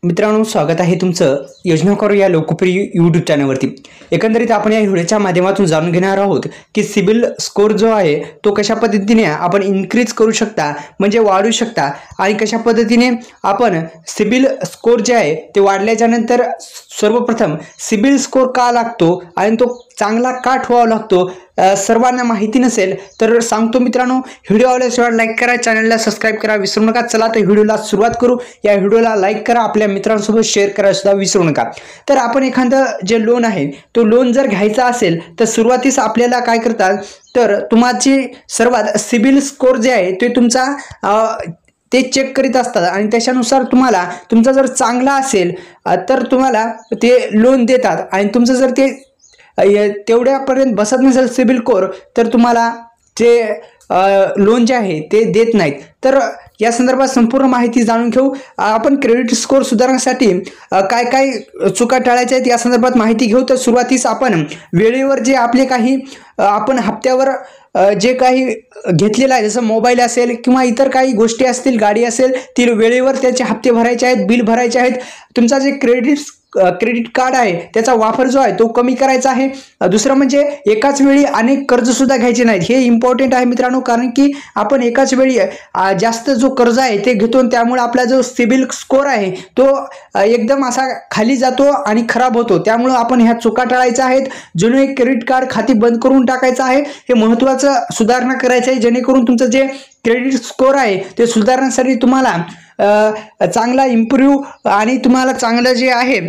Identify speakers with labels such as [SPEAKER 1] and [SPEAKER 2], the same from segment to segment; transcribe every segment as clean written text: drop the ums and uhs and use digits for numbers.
[SPEAKER 1] मित्रांनो, स्वागत आहे तुमचं योजना करू या लोकप्रिय यूट्यूब चॅनलवरती। एकंदरीत आपण या व्हिडिओच्या माध्यमातून जाणून घेणार आहोत की सिबिल स्कोर जो आहे तो कशा पद्धतीने आपण इन्क्रीज करू शकता, म्हणजे वाढवू शकता, आणि कशा पद्धतीने आपण सिबिल स्कोर जे आहे ते वाढल्याच्या नंतर सर्वप्रथम सिबिल स्कोर का लागतो आणि तो चांगला का ठेवावा लागतो, सर्वांना माहिती नसेल तर सांगतो मित्रांनो। व्हिडिओ आवडल्यास लाईक करा, चॅनलला सबस्क्राइब करा विसरू नका। चला तर व्हिडिओला सुरुवात करू। या व्हिडिओला लाईक करा, आपल्या मित्रांसोबत शेअर करायला सुद्धा विसरू नका। तर आपण एखादं जे लोन आहे तो लोन जर घ्यायचा असेल तर सुरुवातीस आपल्याला काय करतात, तर तुमची सर्वात सिबिल स्कोर जे आहे ते तुमचा ते चेक करीत असतात आणि त्याच्यानुसार तुम्हाला तुमचा जर चांगला असेल तर तुम्हाला ते लोन देतात, आणि तुमचं जर ते तेवढ्यापर्यंत बसत नसेल सिबिल स्कोर तर तुम्हाला ते लोन जे आहे ते देत नाहीत। तर या संदर्भात संपूर्ण माहिती जाणून घेऊ। आपण क्रेडिट स्कोर सुधारण्यासाठी काय काय चुका टाळायच्या आहेत या संदर्भात माहिती घेऊ। तर सुरुवातीस आपण वेळेवर जे आपले काही आपण हप्त्यावर जे काही घेतलेलं आहे, जसं मोबाईल असेल किंवा इतर काही गोष्टी असतील, गाडी असेल, ती वेळेवर त्याचे हप्ते भरायचे आहेत, बिल भरायचे आहेत। तुमचा जे क्रेडिट कार्ड आहे त्याचा वापर जो आहे तो कमी करायचा आहे। दुसरं म्हणजे एकाच वेळी अनेक कर्ज सुद्धा घ्यायचे नाहीत, हे इम्पॉर्टंट आहे मित्रांनो, कारण की आपण एकाच वेळी जास्त जो कर्ज आहे ते घेतो, त्यामुळे आपला जो सिबिल स्कोर आहे तो एकदम असा खाली जातो आणि खराब होतो। त्यामुळे आपण ह्या चुका टाळायच्या आहेत। जुने क्रेडिट कार्ड खाती बंद करून टाकायचं आहे, हे महत्त्वाचं सुधारणा करायचं आहे, जेणेकरून तुमचं जे क्रेडिट स्कोर आहे ते सुधारण्यासाठी तुम्हाला चांगला इम्प्रूव्ह आणि तुम्हाला चांगलं जे आहे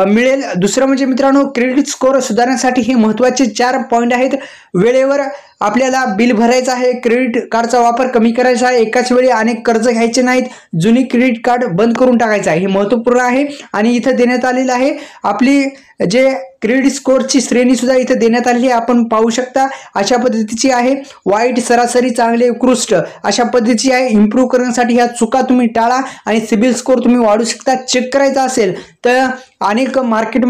[SPEAKER 1] मिळेल। दुसरं म्हणजे मित्रांनो, क्रेडिट स्कोर सुधारण्यासाठी हे महत्त्वाचे 4 पॉईंट आहेत। वेळेवर आपल्याला बिल भरायचं आहे, क्रेडिट कार्डचा वापर कमी करायचा आहे, एकाच वेळी अनेक कर्ज घ्यायचे नाहीत, जुनी क्रेडिट कार्ड बंद करून टाकायचं आहे, हे महत्त्वपूर्ण आहे। आणि इथं देण्यात आलेलं आहे आपली जे क्रेडिट स्कोरची श्रेणी सुद्धा इथं देण्यात आलेली आहे, आपण पाहू शकता अशा पद्धतीची आहे। वाईट, सरासरी, चांगले, उत्कृष्ट अशा पद्धतीची आहे। इम्प्रूव्ह करण्यासाठी ह्या चुका तुम्ही टाळा आणि सिबिल स्कोर तुम्ही वाढवू शकता। चेक करायचा असेल तर अनेक मार्केटमध्ये